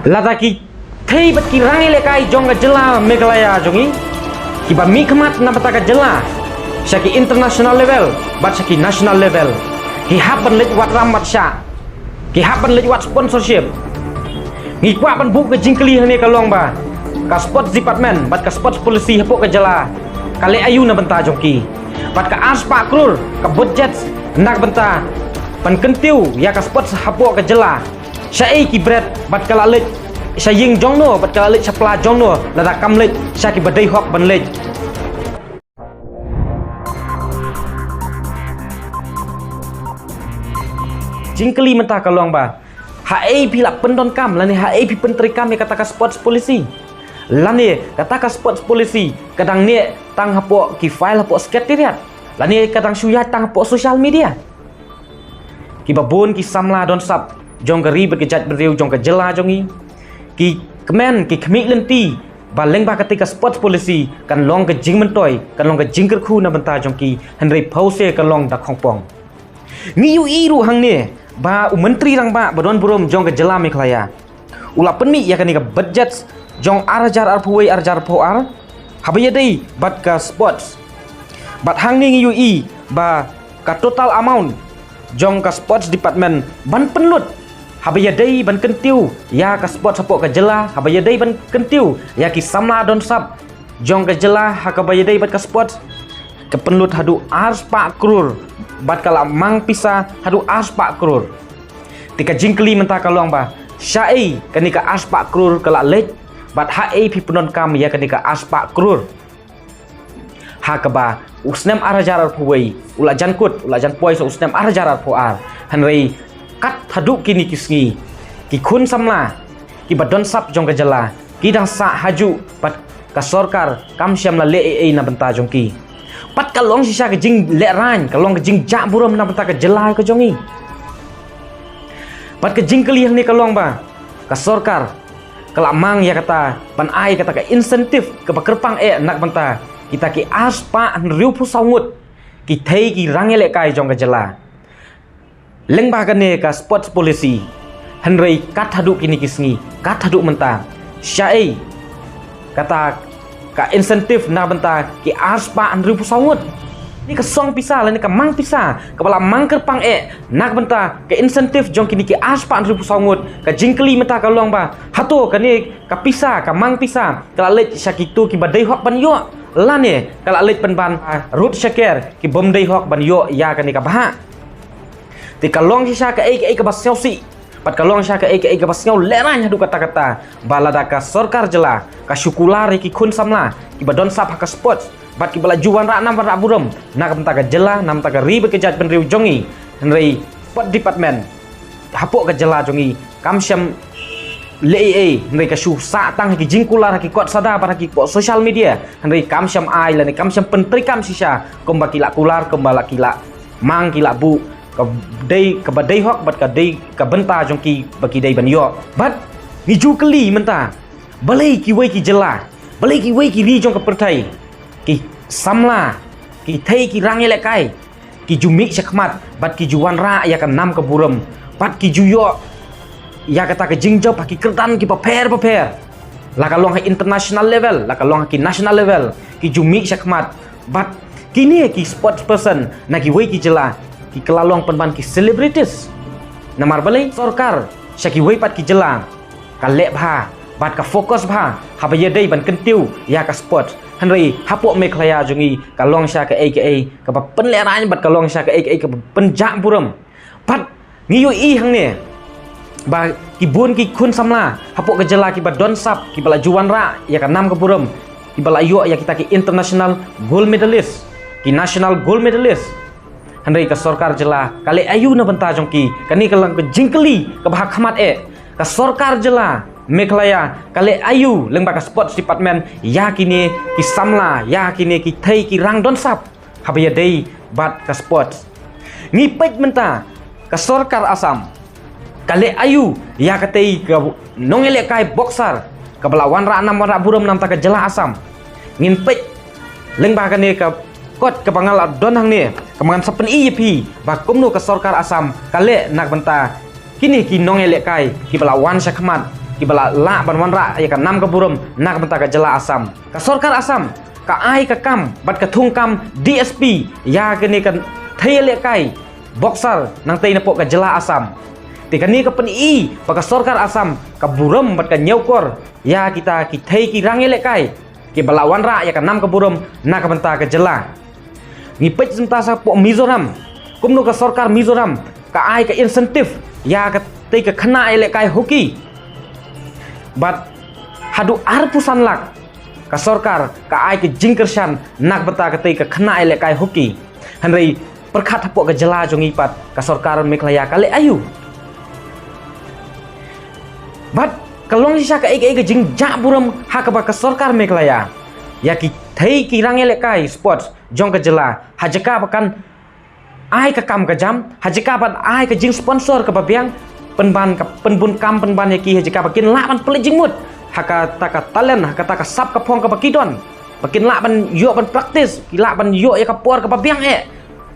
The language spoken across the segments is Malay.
lada ki thei bat ki rangi lekai jong ka jela Meghalaya jongi ki ba mi khmat na bata ka jela syaki international level bat syaki national level ki haban lek wat ramat sya ki haban lek wat sponsorship ngi kwa ban buk ke jingkli hane ka long ba ka sports department bat ka sports policy hapok ka jela kale ayu na benta jongki bat ka aspa krur ka budget nak benta pan kentiu ya ka sports hapok ka jela syai ki bret bat kala lek saying jongno bat kala lek sapla jongno lada kam lek syaki badai hok ban lek jingkli mentah ka long ba HA pila pendon kam lani HA pi penteri kam kata ka sports policy lani kata ka sports policy kadang ni tang hapok ki file hapok sekretariat lani kadang suya tang hapok social media ki babon ki samla don sap jong gari berkejat beriu jong ke jela jongi ki kemen ki khmi lenti baleng ba ketika sports policy kan long ke jing mentoy kan long ke jingker khu na benta jong ki henry pause kan long da khongpong ngi yu iru hang ni ba menteri rang ba badon burom jong ke jela Meghalaya ula penmi ya kan ni ka budget jong arjar arpuai arjar poar habaya dei bat ka sports bat hang ni ngi yu i ba ka total amount jong ka sports department ban penlut habaya dei ban kentiu ya ka sport sapok ka jela habaya dei ban kentiu ya ki samla don sap jong ka jela habaya dei bat ka sport ke penlut hadu ars pak krur bat kala mang pisa hadu ars pak krur tika jingkli mentah kalong ba syai kanika ars pak krur kala lek bat HA pi penon kam ya kanika ars pak krur hakaba usnem arajar puai ula jankut ula jan poi so usnem arajar puar hanrei kat hadu kini kisngi ki khun samla ki badon sap jong ka jela ki dang sa haju pat ka sarkar kam syam la le na benta jong ki pat kalong sisa ke jing le ran kalong ke jing ja buram na benta ka jela ka jongi pat ke jing kali ni kalong ba ka sarkar kala mang ya kata pan ai kata ka insentif ke bakerpang nak benta kita ki aspa riu pu sangut ki thei ki rangele kai jong ka jela leng ba kane ka sports policy henrei kat hadu kini kisngi kat hadu menta syai kata ka insentif na benta ki aspa riu pu sangut ni ka song pisa la ni ka mang pisa kepala mang kerpang nak benta ke insentif jong kini ki aspa riu pu sangut ka jingkli menta ka long ba hato kani ka pisa ka mang pisa kala lech syakitu ki badai hok ban yo lane kala lech ban root syaker ki bom dai hok ban yo ya kani ka bah ti kalong sisa ka ai ka basau si pat kalong sisa ka ai ka basau leranya hadu kata-kata balada ka sarkar jela ka syukular ki khun samla ki badon sap ka sports bat ki bala juan ra nam ra burum nak benta ka jela nam ta ka ri bekejat ben riu jongi henrei sport department hapok ka jela jongi kam syam le henrei ka syu sa tang ki jingkular ki kot sada para ki social media henrei kam syam ai la ni kam syam pentri kam sisa kom bakila kular kom bala kila mang kila bu ka badai hok bat ka dei ka benta jongki baki dei ban yo bat ni ju keli menta balai ki wei ki jela balai ki wei ki ri jong ka pertai ki samla ki thei ki rangele kai ki jumi syakmat bat ki juan ra ya kan nam ka buram bat ki juyo ya kata ke jingjo paki kertan ki paper la kalong international level la kalong ki national level ki jumi syakmat bat kini ki sports person na ki wei ki jela ki kelalong penban ki celebrities namar balai sarkar syaki wei pat ki jela ka lek bha bat ka fokus bha habaya dei ban kentiu ya ka sport henrei hapok Meghalaya jongi kalong sya ka ai ka penleranya bat kalong sya ka ai ka penjak buram pat ngiyu i hang ni ba ki bun ki khun samla hapok ka jela ki bat don sap ki bala juan ra ya ka nam ka buram ki bala yo ya kita ki international gold medalist ki national gold medalist henrei ka sarkar jela kali ayu na benta jongki kani kalang ke jingkeli ka bah khamat ka sarkar jela Meghalaya kali ayu leng ba ka sports department ya kini ki samla ya kini ki thei ki rang don sap habaya dei bat ka sports ngipet menta ka sarkar asam kali ayu ya ka tei ka nongele kai boxer ka belawan ra nam ra buram nam ta ka jela asam nginpet leng ba kani ka kot kepangal don hang ni kemangan sepen IEP ba kumno ke sarkar asam kale nak benta kini ki nongele kai ki belawan syakmat ki bala la ban wanra ya ka nam ka burum nak benta ka jela Assam ka sarkar Assam ka ai ka kam bat ka thung kam DSP ya ke ni kan thai le kai boxer nang tei na po ka jela Assam ti ka ni ka pen i pa ka sarkar Assam ka burum bat ka nyaukor ya kita ki thai ki rangi le kai ki bala wanra ya ka nam ka burum nak benta ka jela ngi pej senta sa po Mizoram kumno ka sarkar Mizoram ka ai ka insentif ya ka tei ka khana le kai hoki bat hadu arpusan lak ka sarkar ka ai ke jingkershan nak beta ka tei ka khana ele kai hoki hanrei perkhat hapok ka jela jongi pat ka sarkar Meghalaya ka le ayu bat kalong sisa ka ai ka jing ja buram ha ka ba ka sarkar Meghalaya ya ki thei ki rang ele kai sports jong ka jela hajaka pakan ai ka kam ka jam hajaka pat ai ka jing sponsor ka babiang penban ka penbun kam penban yaki hajika bakin la ban pelejing mut haka taka talent haka taka sap ka phong ka bakidon bakin la ban yo ban practice ki la ban yo ya ka por ka babiang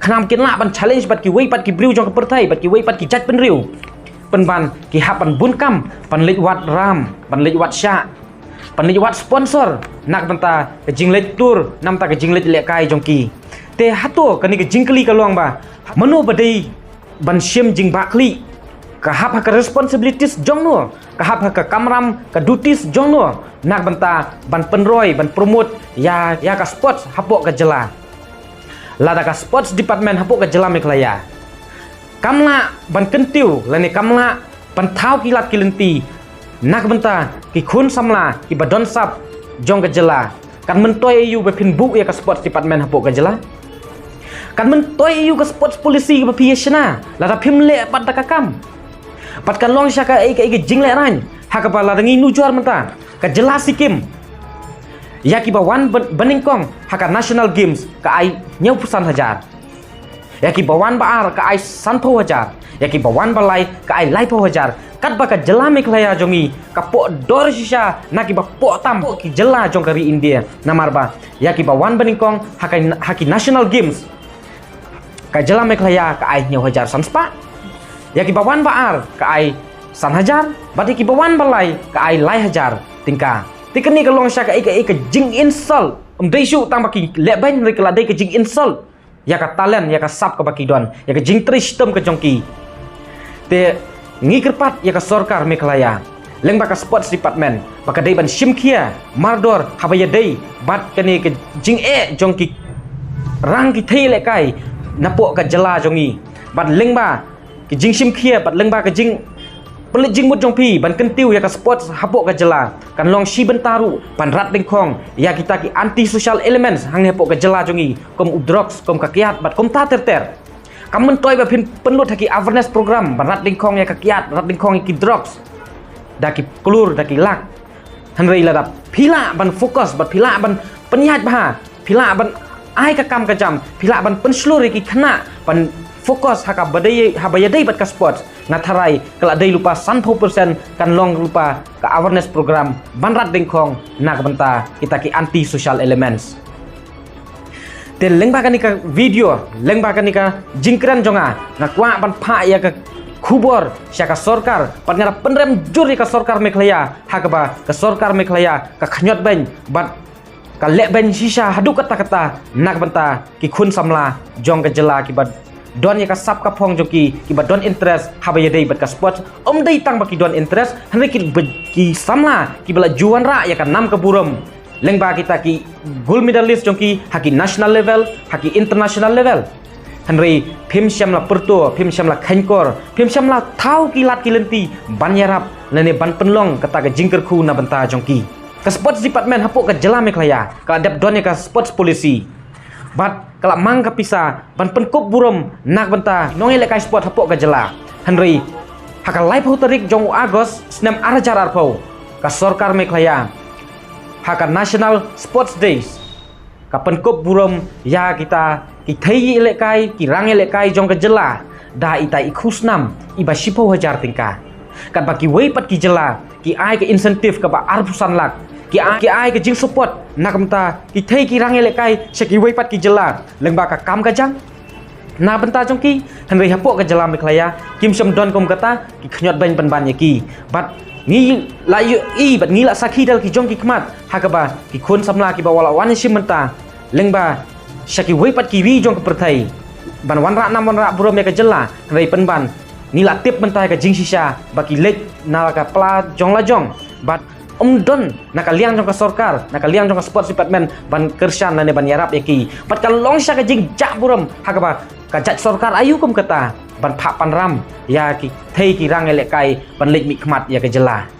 khanam kin la ban challenge bat ki wei pat ki briu jong ka perthai bat ki wei pat ki jat pen riu penban ki hap ban bun kam pan lej wat ram ban lej wat sha pan lej wat sponsor nak banta ka jing lej tour nam ta ka jing lej le kai jong ki te hato ka ni ka jingkli ka luang ba mano badai ban shim jing bakli kahap ka responsibilities jong no kahap ka kamram ka duties jong no nak benta ban penroy ban promote ya ka sports hapok ka jela lada ka sports department hapok ka jela Meghalaya kamla ban kentiu lani kamla ban thau kilat kilenti nak benta ki khun samla ki badon sap jong ka jela kan mentoy yu be pin book ya ka sports department hapok ka jela kan mentoy yu ka sports policy ka pieshna lada phimle pat ka kam pat kan long syaka ai ka jing le ran ha ka pala dangi nujuar menta ka jela Sikkim ya ki bawan beningkong ha ka national games ka ai nyau pusan hajar ya ki bawan baar ka ai sanpo hajar ya ki bawan balai ka ai laipo hajar kat ba ka jela Meghalaya jongi ka po dor sisa na ki ba po tam ki jela jong kari India namar ba ya ki bawan beningkong ha ki national games ka jela Meghalaya ka ai nyau hajar sanspa ya ki bawan baar ka ai san hajar bati ki bawan balai ka ai lai hajar tingka tikani ka long sha ka jing insult desu tang baki leben ri kala dai ka jing insult ya ka talent ya ka sap ka baki don ya ka jing tristem ka jongki te ngi kerpat ya ka sarkar Meghalaya leng ba ka sports department baka dai ban shimkhia mardor habaya dai bat kani ka jing jongki rang ki thele kai napo ka jela jongi bat leng ba ki jing sim khia bat leng ba ka jing pelit jing mut jong pi ban kentiu ya ka sports hapok ka jela kan long si bentaru pan rat dengkong ya kita ki anti social elements hang hapok ka jela jongi kom drugs kom ka kiat bat kom ta ter kam men toy ba pin penlut haki awareness program ban rat dengkong ya ka kiat rat dengkong ki drugs daki klur daki lak han rei ladap phila ban fokus bat phila ban penyihat bah phila ban ai ka kam ka jam phila ban pensluri ki khana ban fokus haka badai habaya dai bat ka sports ngatharai kala dai lupa 100% kan long lupa ka awareness program banrat dengkong nak benta kita ki anti social elements te lengba kan ka video lengba kan ka jingkran jonga ngakwa ban pha ya ka khubor sya ka sarkar pan penrem jur ka sarkar Meghalaya haka ba ka sarkar Meghalaya ka khanyot ben bat ka le ben sisa hadu kata nak benta ki khun samla jong ka jela ki bat don ya ka sap ka phong joki ki ba don interest habaya dei bat ka sport dei tang ba ki don interest hanre ki samla ki bala juan ra ya ka nam ka buram lengba kita ki gold medalist jongki haki national level haki international level hanre phim syamla perto phim syamla khankor phim syamla thau ki lat ki lenti banyarap lene ban penlong kata ka jingker khu na banta jongki ka sports department hapok ka jela Meghalaya ka adap don ya ka sports policy bat kala mang ka pisa ban penkop burom nak benta nongel kai sport hapok ka jela hanri haka live tarik jong Agos snam arajar arpau ka sarkar Meghalaya haka national sports days ka penkop burom ya kita ki thai ele kai ki rang ele kai jong ka jela da ita ikhusnam iba sipo hajar tingka kan baki wei pat ki jela ki ai ka insentif ka ba arpusan lak ki ai ka jing support nak mta ki thei ki rang ele kai seki wei pat ki jela lengba ka kam ka jang na benta jongki henry hapok ke jalan meklaya kim syam don kom kata ki khnyot ban ban ki bat ngi la yu i bat ngi la sakhi dal ki jongki kmat hakaba ki khun samla ki bawala wan sim menta lengba syaki wei pat ki wi jong ke perthai ban wan ra nam wan ra burom ya ke jela henry ban ni la tip menta ke jing sisa baki lek na ka pla jong la jong bat don nak liang jong ka sarkar nak liang jong ka sport department ban kersan ne ban yarap yaki pat ka long sya ka jing jak buram hakaba ka jak sarkar ayu kum kata ban phak pan ram ya ki thei ki rang elek kai ban lek mi khmat ya ke jela